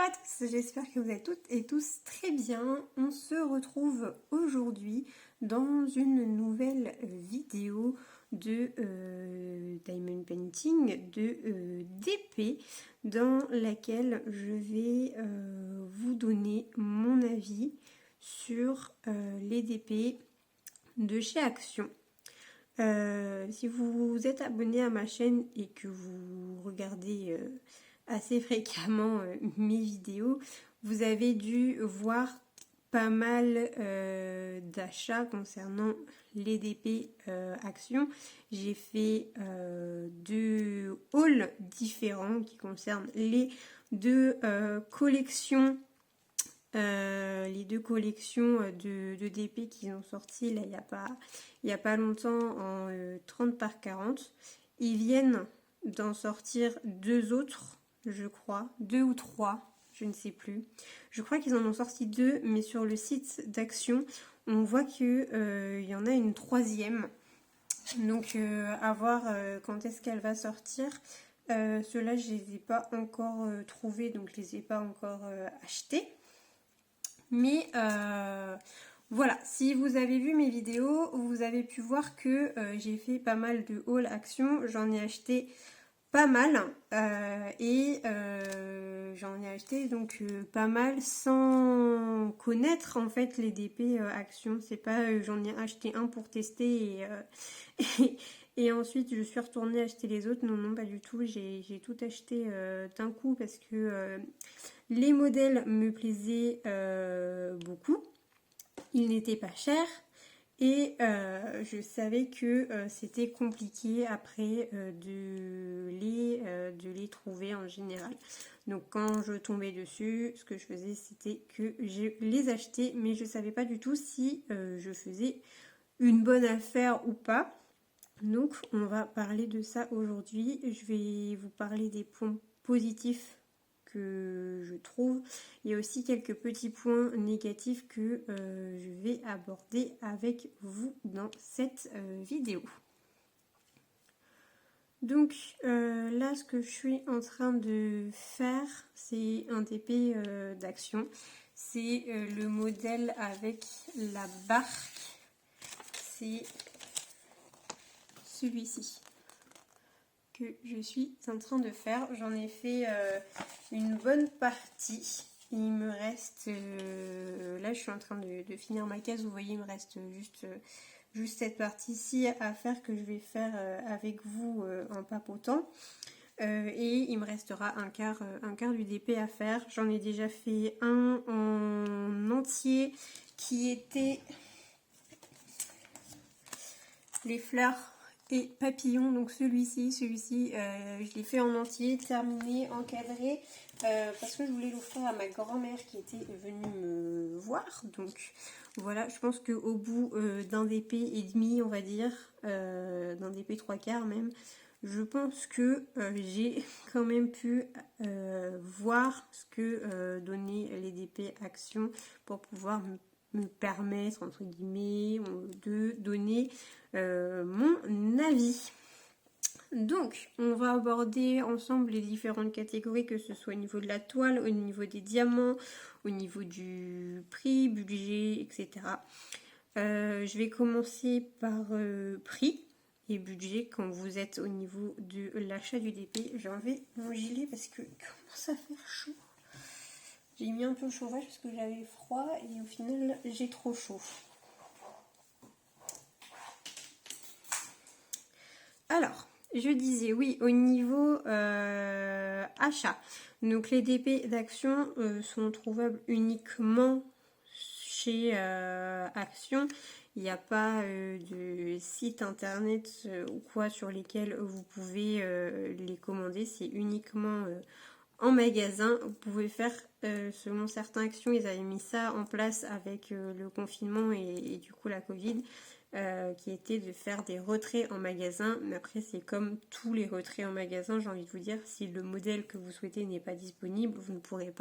à tous, j'espère que vous êtes toutes et tous très bien. On se retrouve aujourd'hui dans une nouvelle vidéo de Diamond Painting, de DP, dans laquelle je vais vous donner mon avis sur les DP de chez Action. Si vous êtes abonné à ma chaîne et que vous regardez assez fréquemment mes vidéos, vous avez dû voir pas mal d'achats concernant les DP Action. J'ai fait 2 hauls différents qui concernent les deux collections. Les deux collections de DP qui ont sorti là il y a pas longtemps en 30 par 40. Ils viennent d'en sortir 2 autres, je crois, 2 ou 3, je ne sais plus. Je crois qu'ils en ont sorti 2, mais sur le site d'Action, on voit qu'il y en a une 3e. Donc à voir quand est-ce qu'elle va sortir. Ceux-là, je les ai pas encore trouvés, donc je les ai pas encore achetés. Mais voilà, si vous avez vu mes vidéos, vous avez pu voir que j'ai fait pas mal de haul Action. J'en ai acheté pas mal et j'en ai acheté donc pas mal sans connaître en fait les DP Action. C'est pas j'en ai acheté un pour tester et ensuite je suis retournée acheter les autres. Non, non, pas du tout. J'ai tout acheté d'un coup parce que les modèles me plaisaient beaucoup. Ils n'étaient pas chers. Et je savais que c'était compliqué après de les trouver en général. Donc quand je tombais dessus, ce que je faisais c'était que je les achetais, mais je ne savais pas du tout si je faisais une bonne affaire ou pas. Donc on va parler de ça aujourd'hui. Je vais vous parler des points positifs que je trouve. Il y a aussi quelques petits points négatifs que je vais aborder avec vous dans cette vidéo. Donc là, ce que je suis en train de faire, c'est un DP d'Action. C'est le modèle avec la barque. C'est celui-ci que je suis en train de faire. J'en ai fait une bonne partie. Il me reste là je suis en train de finir ma case. Vous voyez, il me reste juste cette partie-ci à faire que je vais faire avec vous en papotant. Et il me restera un quart du DP à faire. J'en ai déjà fait un en entier qui était les fleurs et papillons. Donc celui-ci je l'ai fait en entier, terminé, encadré, parce que je voulais l'offrir à ma grand-mère qui était venue me voir. Donc voilà, je pense qu'au bout d'un DP et demi, on va dire, d'un DP 3/4 même, je pense que j'ai quand même pu voir ce que donnaient les DP Action pour pouvoir me permettre, entre guillemets, de donner mon avis. Donc, on va aborder ensemble les différentes catégories, que ce soit au niveau de la toile, au niveau des diamants, au niveau du prix, budget, etc. Je vais commencer par prix et budget. Quand vous êtes au niveau de l'achat du DP, j'ai enlevé mon gilet parce que commence à faire chaud. J'ai mis un peu au chauffage parce que j'avais froid et au final j'ai trop chaud. Alors, je disais oui, au niveau achat. Donc les DP d'Action sont trouvables uniquement chez Action. Il n'y a pas de site internet ou quoi sur lesquels vous pouvez les commander. C'est uniquement en magasin. Vous pouvez faire, selon certaines Actions, ils avaient mis ça en place avec le confinement et du coup la Covid. Qui était de faire des retraits en magasin, mais après c'est comme tous les retraits en magasin, j'ai envie de vous dire, si le modèle que vous souhaitez n'est pas disponible, vous ne pourrez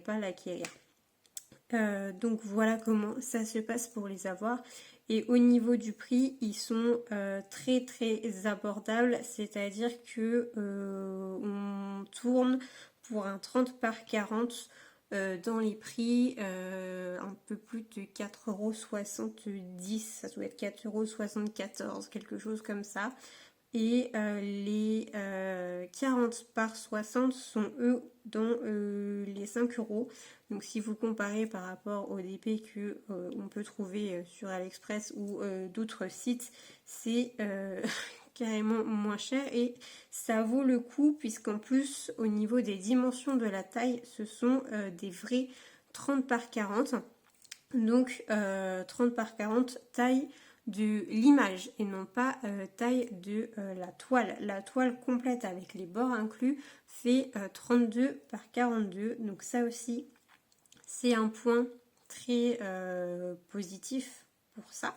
pas l'acquérir. Donc voilà comment ça se passe pour les avoir. Et au niveau du prix, ils sont très très abordables, c'est-à-dire que on tourne pour un 30 par 40 dans les prix un peu plus de 4,70€, ça doit être 4,74€, quelque chose comme ça. Et les 40 par 60 sont eux dans les 5€. Donc si vous comparez par rapport au DP que on peut trouver sur AliExpress ou d'autres sites, c'est carrément moins cher et ça vaut le coup puisqu'en plus au niveau des dimensions de la taille, ce sont des vrais 30 par 40. Donc 30 par 40 taille de l'image et non pas taille de la toile. La toile complète avec les bords inclus fait 32 par 42. Donc ça aussi c'est un point très positif pour ça.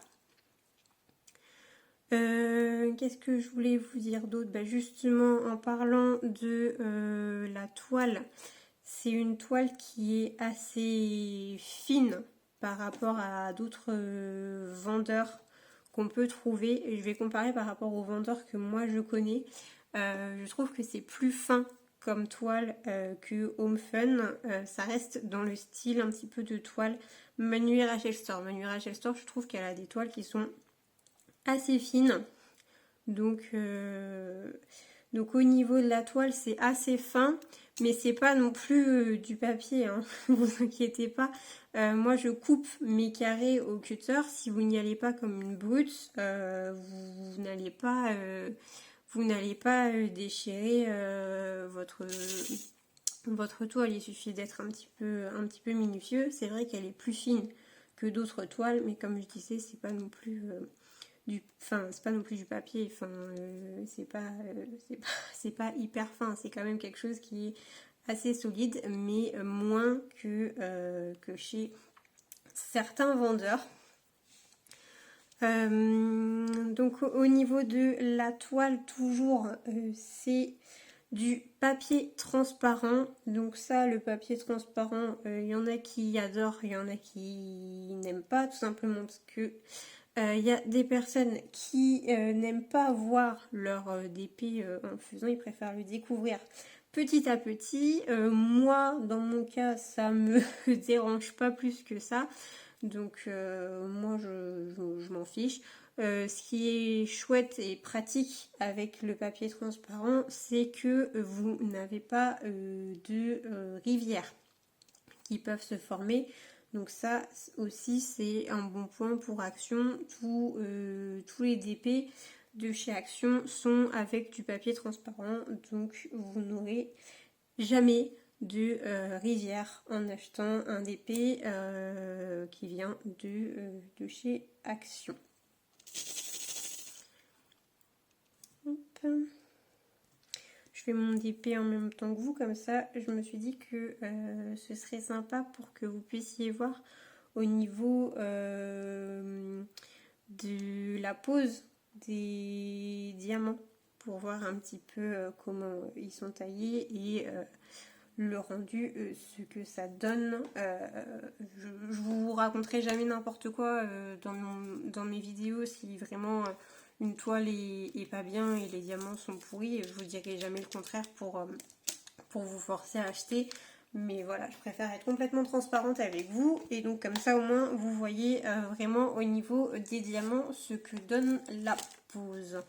Qu'est-ce que je voulais vous dire d'autre? Justement en parlant de la toile, c'est une toile qui est assez fine par rapport à d'autres vendeurs qu'on peut trouver. Et je vais comparer par rapport aux vendeurs que moi je connais. Je trouve que c'est plus fin comme toile que Home Fun. Ça reste dans le style un petit peu de toile Manuel Rachel Store. Manuel Rachel Store, je trouve qu'elle a des toiles qui sont assez fines. Donc au niveau de la toile, c'est assez fin, mais c'est pas non plus du papier, hein. Vous inquiétez pas. Moi, je coupe mes carrés au cutter. Si vous n'y allez pas comme une brute, vous n'allez pas, déchirer votre toile. Il suffit d'être un petit peu minutieux. C'est vrai qu'elle est plus fine que d'autres toiles, mais comme je disais, c'est pas non plus c'est pas non plus du papier, c'est pas hyper fin, c'est quand même quelque chose qui est assez solide, mais moins que chez certains vendeurs. Donc au niveau de la toile, toujours, c'est du papier transparent. Donc ça, le papier transparent, il y en a qui adorent, il y en a qui n'aiment pas, tout simplement parce que il y a des personnes qui n'aiment pas voir leur DP en faisant, ils préfèrent le découvrir petit à petit. Moi, dans mon cas, ça me dérange pas plus que ça. Donc moi, je m'en fiche. Ce qui est chouette et pratique avec le papier transparent, c'est que vous n'avez pas de rivières qui peuvent se former. Donc ça aussi c'est un bon point pour Action. Tous les DP de chez Action sont avec du papier transparent. Donc vous n'aurez jamais de rivière en achetant un DP qui vient de chez Action. Hop. Je fais mon DP en même temps que vous, comme ça je me suis dit que ce serait sympa pour que vous puissiez voir au niveau de la pose des diamants, pour voir un petit peu comment ils sont taillés et le rendu, ce que ça donne. Je vous raconterai jamais n'importe quoi dans mes vidéos si vraiment une toile est pas bien et les diamants sont pourris. Je vous dirai jamais le contraire pour vous forcer à acheter. Mais voilà, je préfère être complètement transparente avec vous. Et donc comme ça au moins vous voyez vraiment au niveau des diamants ce que donne la pose.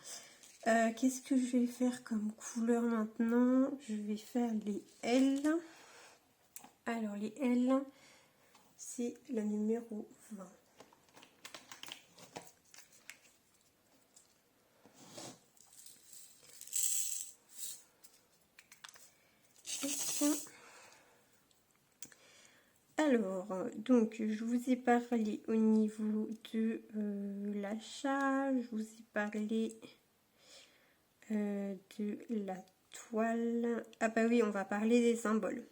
Qu'est-ce que je vais faire comme couleur maintenant? Je vais faire les L. Alors les L, c'est le numéro 20. Alors, donc je vous ai parlé au niveau de l'achat, je vous ai parlé de la toile. Ah bah oui, on va parler des symboles.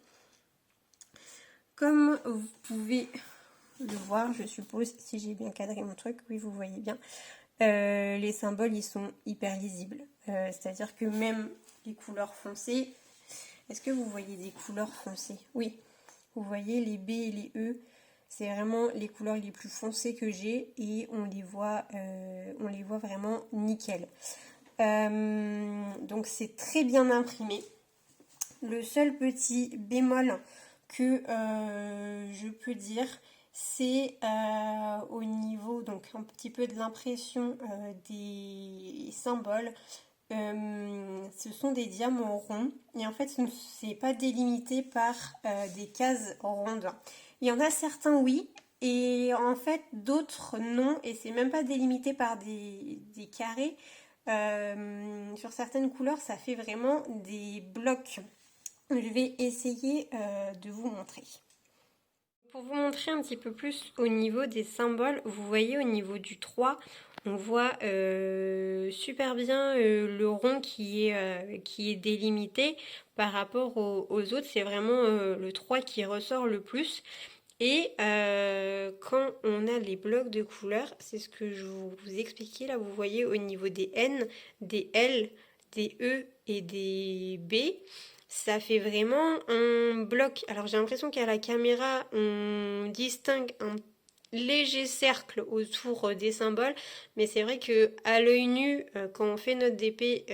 Comme vous pouvez le voir, je suppose, si j'ai bien cadré mon truc, oui vous voyez bien, les symboles ils sont hyper lisibles. C'est-à-dire que même les couleurs foncées, est-ce que vous voyez des couleurs foncées? Oui, vous voyez les B et les E, c'est vraiment les couleurs les plus foncées que j'ai et on les voit vraiment nickel. Donc c'est très bien imprimé. Le seul petit bémol que je peux dire, c'est au niveau, donc un petit peu de l'impression des symboles. Ce sont des diamants ronds et en fait ce n'est pas délimité par des cases rondes. Il y en a certains oui et en fait d'autres non et c'est même pas délimité par des carrés. Sur certaines couleurs ça fait vraiment des blocs. Je vais essayer de vous montrer. Pour vous montrer un petit peu plus au niveau des symboles, vous voyez au niveau du 3, on voit super bien le rond qui est délimité par rapport aux autres. C'est vraiment le 3 qui ressort le plus. Et quand on a les blocs de couleurs, c'est ce que je vous expliquais là, vous voyez au niveau des N, des L, des E et des B, ça fait vraiment un bloc. Alors j'ai l'impression qu'à la caméra, on distingue un léger cercle autour des symboles, mais c'est vrai que à l'œil nu, quand on fait notre DP,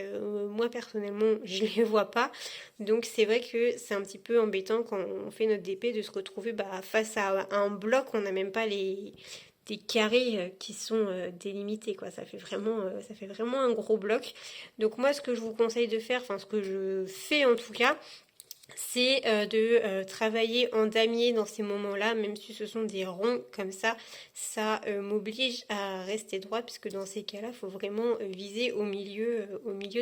moi personnellement je les vois pas, donc c'est vrai que c'est un petit peu embêtant quand on fait notre DP de se retrouver face à un bloc, on n'a même pas des carrés qui sont délimités, quoi. Ça fait vraiment un gros bloc. Donc moi ce que je vous conseille de faire, enfin ce que je fais en tout cas, c'est de travailler en damier dans ces moments-là, même si ce sont des ronds comme ça m'oblige à rester droite, puisque dans ces cas-là, il faut vraiment viser au milieu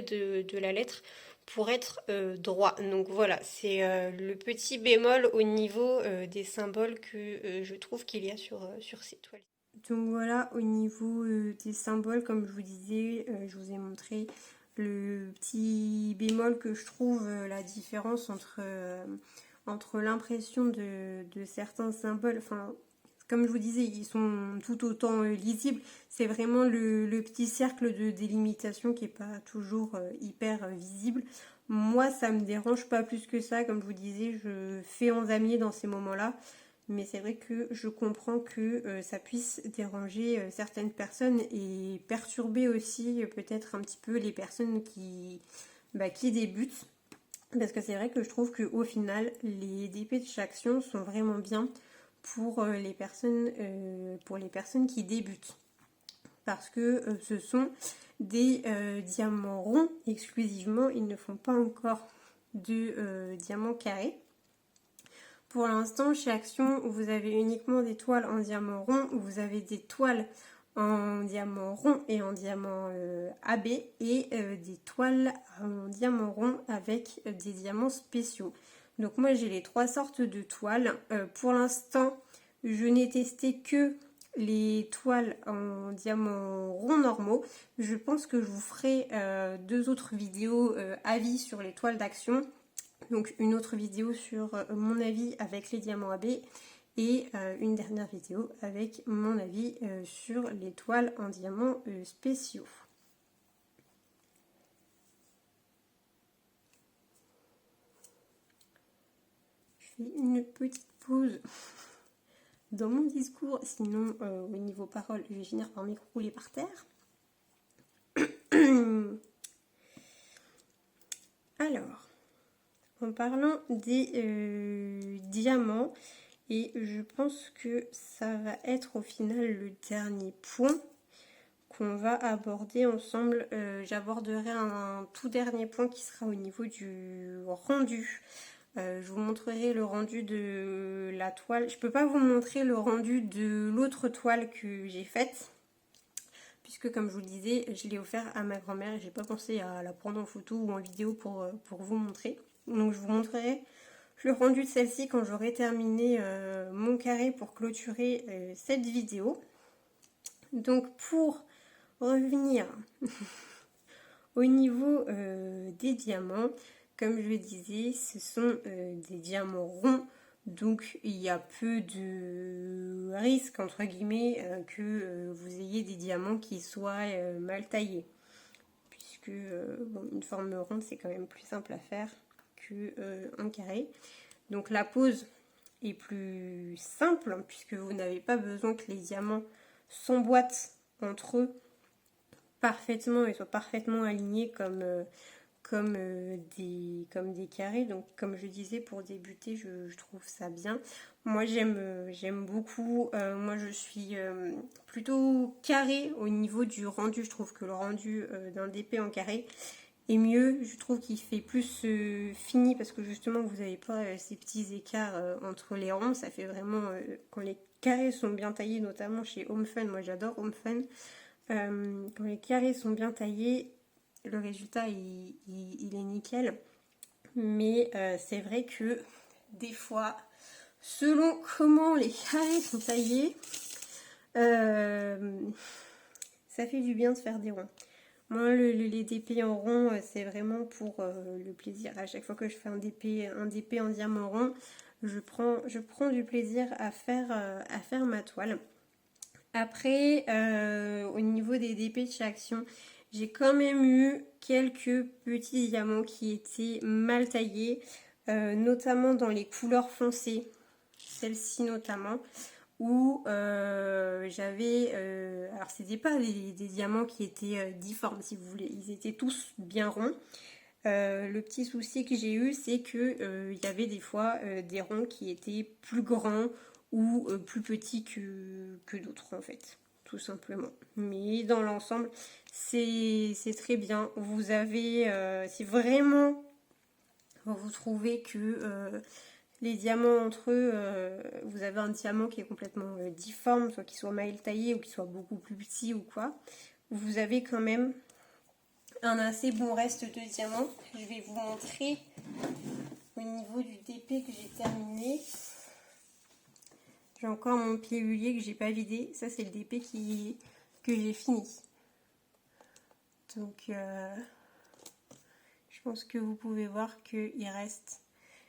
de la lettre pour être droit. Donc voilà, c'est le petit bémol au niveau des symboles que je trouve qu'il y a sur ces toiles. Donc voilà, au niveau des symboles, comme je vous disais, je vous ai montré le petit bémol que je trouve la différence entre l'impression de certains symboles. Enfin, comme je vous disais, ils sont tout autant lisibles. C'est vraiment le petit cercle de délimitation qui n'est pas toujours hyper visible. Moi, ça me dérange pas plus que ça. Comme je vous disais, je fais en damier dans ces moments-là. Mais c'est vrai que je comprends que ça puisse déranger certaines personnes et perturber aussi peut-être un petit peu les personnes qui débutent. Parce que c'est vrai que je trouve qu'au final, les DP de chaque action sont vraiment bien pour les personnes qui débutent. Parce que ce sont des diamants ronds exclusivement, ils ne font pas encore de diamants carrés. Pour l'instant, chez Action, vous avez uniquement des toiles en diamant rond, vous avez des toiles en diamant rond et en diamant AB et des toiles en diamant rond avec des diamants spéciaux. Donc moi j'ai les trois sortes de toiles. Pour l'instant, je n'ai testé que les toiles en diamant rond normaux. Je pense que je vous ferai deux autres vidéos avis sur les toiles d'Action. Donc une autre vidéo sur mon avis avec les diamants AB et une dernière vidéo avec mon avis sur les toiles en diamants spéciaux. Je fais une petite pause dans mon discours, sinon au niveau parole, je vais finir par m'écrouler par terre. Alors, en parlant des diamants, et je pense que ça va être au final le dernier point qu'on va aborder ensemble. J'aborderai un tout dernier point qui sera au niveau du rendu. Je vous montrerai le rendu de la toile. Je ne peux pas vous montrer le rendu de l'autre toile que j'ai faite, puisque comme je vous le disais, je l'ai offert à ma grand-mère et j'ai pas pensé à la prendre en photo ou en vidéo pour vous montrer. Donc je vous montrerai le rendu de celle-ci quand j'aurai terminé mon carré pour clôturer cette vidéo. Donc pour revenir au niveau des diamants, comme je le disais, ce sont des diamants ronds, donc il y a peu de risque entre guillemets que vous ayez des diamants qui soient mal taillés, puisque bon, une forme ronde c'est quand même plus simple à faire qu'un carré. Donc la pose est plus simple puisque vous n'avez pas besoin que les diamants s'emboîtent entre eux parfaitement et soient parfaitement alignés comme comme des carrés. Donc comme je disais, pour débuter, je trouve ça bien. Moi j'aime beaucoup. Moi je suis plutôt carré au niveau du rendu. Je trouve que le rendu d'un DP en carré est mieux. Je trouve qu'il fait plus fini parce que justement vous n'avez pas ces petits écarts entre les ronds. Ça fait vraiment quand les carrés sont bien taillés, notamment chez Home Fun. Moi j'adore Home Fun. Quand les carrés sont bien taillés, le résultat il est nickel. Mais c'est vrai que des fois, selon comment les carrés sont taillés, ça fait du bien de faire des ronds. Moi, les DP en rond, c'est vraiment pour le plaisir. À chaque fois que je fais un DP en diamant rond, je prends du plaisir à faire ma toile. Après, au niveau des DP de chez Action, j'ai quand même eu quelques petits diamants qui étaient mal taillés, notamment dans les couleurs foncées, celle-ci notamment, où j'avais... alors, c'était pas des diamants qui étaient difformes, si vous voulez, ils étaient tous bien ronds. Le petit souci que j'ai eu, c'est que il y avait des fois des ronds qui étaient plus grands ou plus petits que d'autres en fait, tout simplement. Mais dans l'ensemble, c'est très bien. Vous avez, si vraiment vous trouvez que les diamants entre eux, vous avez un diamant qui est complètement difforme, soit qu'il soit mal taillé ou qu'il soit beaucoup plus petit ou quoi, vous avez quand même un assez bon reste de diamants. Je vais vous montrer au niveau du DP que j'ai terminé. J'ai encore mon pilulier que j'ai pas vidé. Ça c'est le DP que j'ai fini. Donc je pense que vous pouvez voir qu'il reste.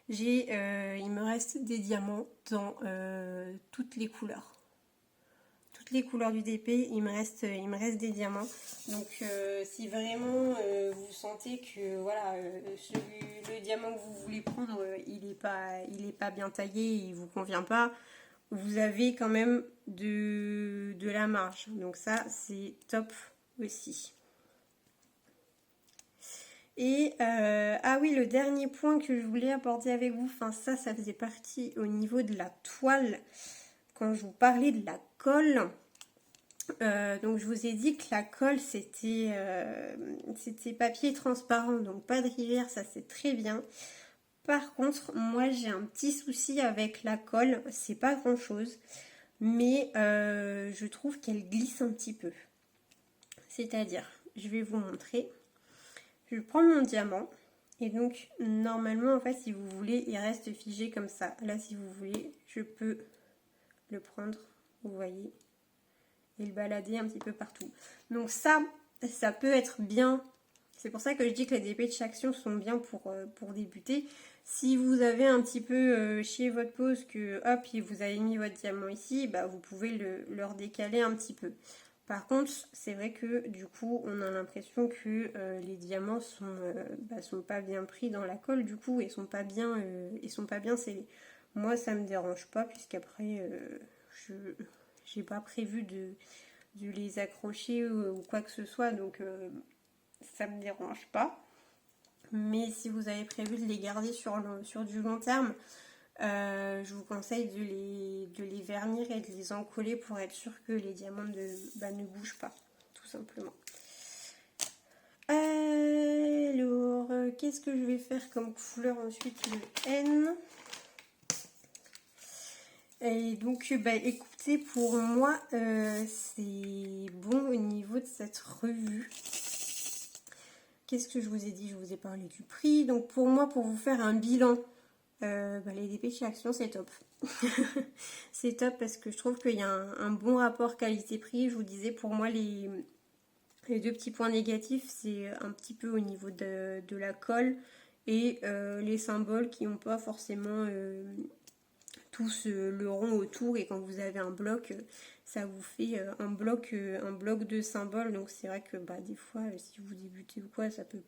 Il me reste des diamants dans toutes les couleurs. Toutes les couleurs du DP, il me reste des diamants. Donc si vraiment vous sentez que voilà, le diamant que vous voulez prendre, il est pas bien taillé, il vous convient pas, vous avez quand même de la marge. Donc ça c'est top aussi. Et ah oui, le dernier point que je voulais aborder avec vous, enfin ça faisait partie au niveau de la toile quand je vous parlais de la colle. Donc je vous ai dit que la colle c'était papier transparent, donc pas de rivière, ça c'est très bien. Par contre, moi j'ai un petit souci avec la colle, c'est pas grand chose, mais je trouve qu'elle glisse un petit peu. C'est-à-dire, je vais vous montrer. Je prends mon diamant et donc normalement en fait si vous voulez il reste figé comme ça. Là si vous voulez je peux le prendre, vous voyez, et le balader un petit peu partout. Donc ça peut être bien. C'est pour ça que je dis que les DP de chaque action sont bien pour débuter. Si vous avez un petit peu chié votre pose que hop vous avez mis votre diamant ici, bah, vous pouvez le redécaler un petit peu. Par contre, c'est vrai que du coup, on a l'impression que les diamants sont pas bien pris dans la colle du coup et sont pas bien scellés. Moi, ça me dérange pas puisqu'après, j'ai pas prévu de les accrocher ou quoi que ce soit, donc ça me dérange pas. Mais si vous avez prévu de les garder sur du long terme, je vous conseille de les vernir et de les encoller pour être sûr que les diamants ne bougent pas, tout simplement. Alors, qu'est-ce que je vais faire comme couleur ensuite? Le N. Et donc, écoutez, pour moi, c'est bon au niveau de cette revue. Qu'est-ce que je vous ai dit? Je vous ai parlé du prix. Donc, pour moi, pour vous faire un bilan, les DP chez Action, c'est top. C'est top parce que je trouve qu'il y a un bon rapport qualité-prix. Je vous disais, pour moi, les deux petits points négatifs, c'est un petit peu au niveau de la colle et les symboles qui n'ont pas forcément tous le rond autour. Et quand vous avez un bloc, ça vous fait un bloc de symboles. Donc c'est vrai que des fois, si vous débutez ou quoi, ça peut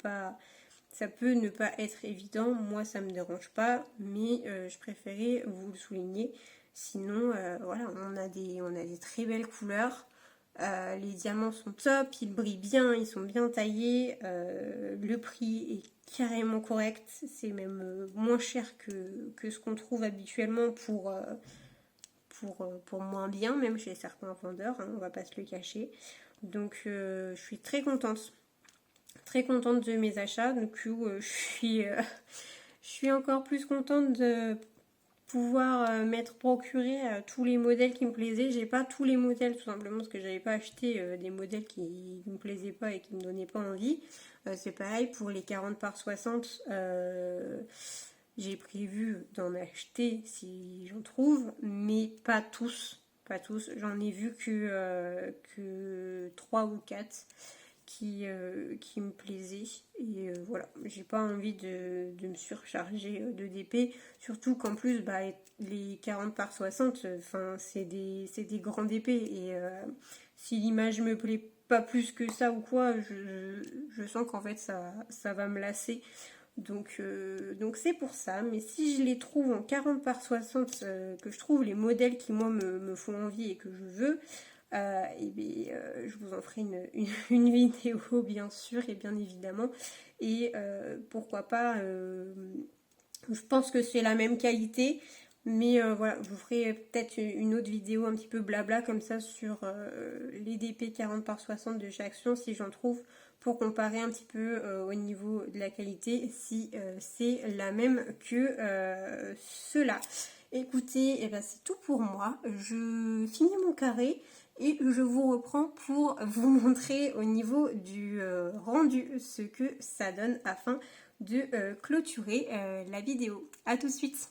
ne pas être évident. Moi, ça me dérange pas, mais je préférais vous le souligner. Sinon, voilà, on a des très belles couleurs. Les diamants sont top, ils brillent bien, ils sont bien taillés. Le prix est carrément correct. C'est même moins cher que ce qu'on trouve habituellement pour moins bien, même chez certains vendeurs, hein, on va pas se le cacher. Donc je suis très contente de mes achats. Donc je suis encore plus contente de pouvoir m'être procuré tous les modèles qui me plaisaient. J'ai pas tous les modèles tout simplement parce que j'avais pas acheté des modèles qui me plaisaient pas et qui me donnaient pas envie. C'est pareil pour les 40 par 60. J'ai prévu d'en acheter si j'en trouve, mais pas tous. Pas tous. J'en ai vu que 3 ou 4 qui me plaisaient. Et voilà, j'ai pas envie de me surcharger de DP. Surtout qu'en plus, bah, les 40 par 60, c'est des grands DP. Et si l'image me plaît pas plus que ça ou quoi, je sens qu'en fait ça va me lasser. Donc c'est pour ça, mais si je les trouve en 40 par 60, que je trouve les modèles qui moi me font envie et que je veux, et bien, je vous en ferai une vidéo bien sûr et bien évidemment. Et pourquoi pas, je pense que c'est la même qualité, mais voilà, je vous ferai peut-être une autre vidéo un petit peu blabla comme ça sur les DP 40 par 60 de chaque action si j'en trouve, pour comparer un petit peu au niveau de la qualité si c'est la même que ceux-là. Écoutez, eh ben, c'est tout pour moi. Je finis mon carré et je vous reprends pour vous montrer au niveau du rendu ce que ça donne afin de clôturer la vidéo. A tout de suite.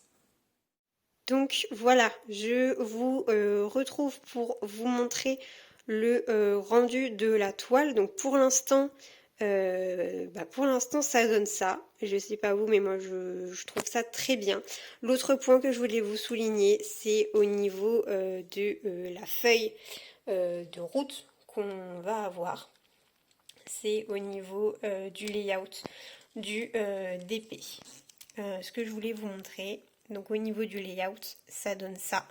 Donc voilà, je vous retrouve pour vous montrer le rendu de la toile. Donc pour l'instant, ça donne ça. Je sais pas vous, mais moi je trouve ça très bien. L'autre point que je voulais vous souligner, c'est au niveau de la feuille de route qu'on va avoir. C'est au niveau du layout du DP. Ce que je voulais vous montrer. Donc au niveau du layout, ça donne ça.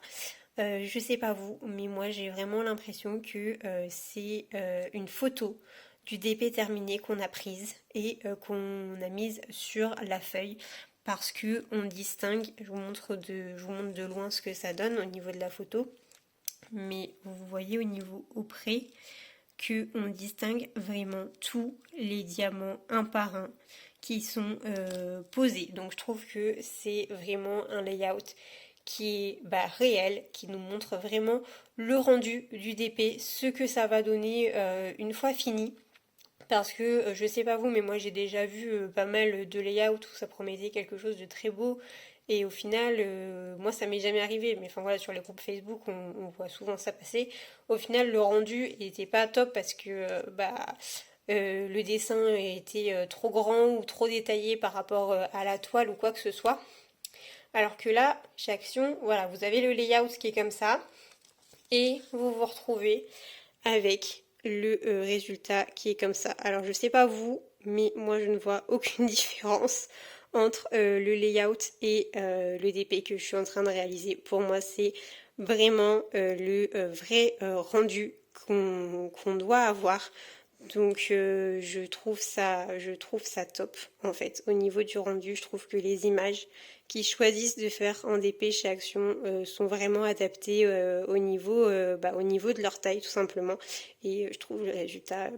Je sais pas vous, mais moi j'ai vraiment l'impression que c'est une photo du DP terminé qu'on a prise et qu'on a mise sur la feuille, parce que on distingue, je vous montre de loin ce que ça donne au niveau de la photo, mais vous voyez au niveau auprès que on distingue vraiment tous les diamants un par un qui sont posés. Donc je trouve que c'est vraiment un layout qui est réel, qui nous montre vraiment le rendu du DP, ce que ça va donner une fois fini. Parce que je sais pas vous, mais moi j'ai déjà vu pas mal de layouts où ça promettait quelque chose de très beau. Et au final, moi ça m'est jamais arrivé, mais enfin voilà, sur les groupes Facebook, on voit souvent ça passer. Au final, le rendu n'était pas top parce que le dessin était trop grand ou trop détaillé par rapport à la toile ou quoi que ce soit. Alors que là, chez Action, voilà, vous avez le layout qui est comme ça, et vous vous retrouvez avec le résultat qui est comme ça. Alors je sais pas vous, mais moi je ne vois aucune différence entre le layout et le DP que je suis en train de réaliser. Pour moi c'est vraiment le vrai rendu qu'on doit avoir. Donc je trouve ça top en fait. Au niveau du rendu, je trouve que les images qui choisissent de faire en DP chez Action sont vraiment adaptées au niveau de leur taille tout simplement. Et je trouve le résultat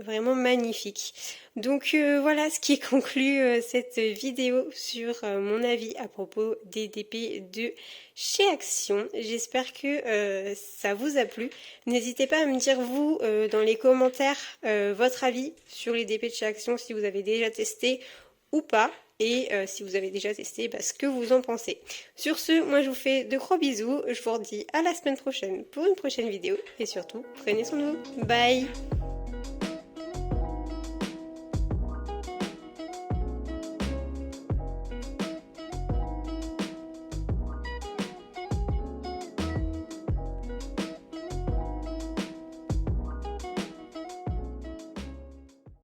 vraiment magnifique. Donc voilà ce qui conclut cette vidéo sur mon avis à propos des DP de chez Action. J'espère que ça vous a plu. N'hésitez pas à me dire vous dans les commentaires votre avis sur les DP de chez Action, si vous avez déjà testé ou pas, et si vous avez déjà testé, ce que vous en pensez. Sur ce, moi je vous fais de gros bisous, je vous redis à la semaine prochaine pour une prochaine vidéo, et surtout, prenez soin de vous. Bye!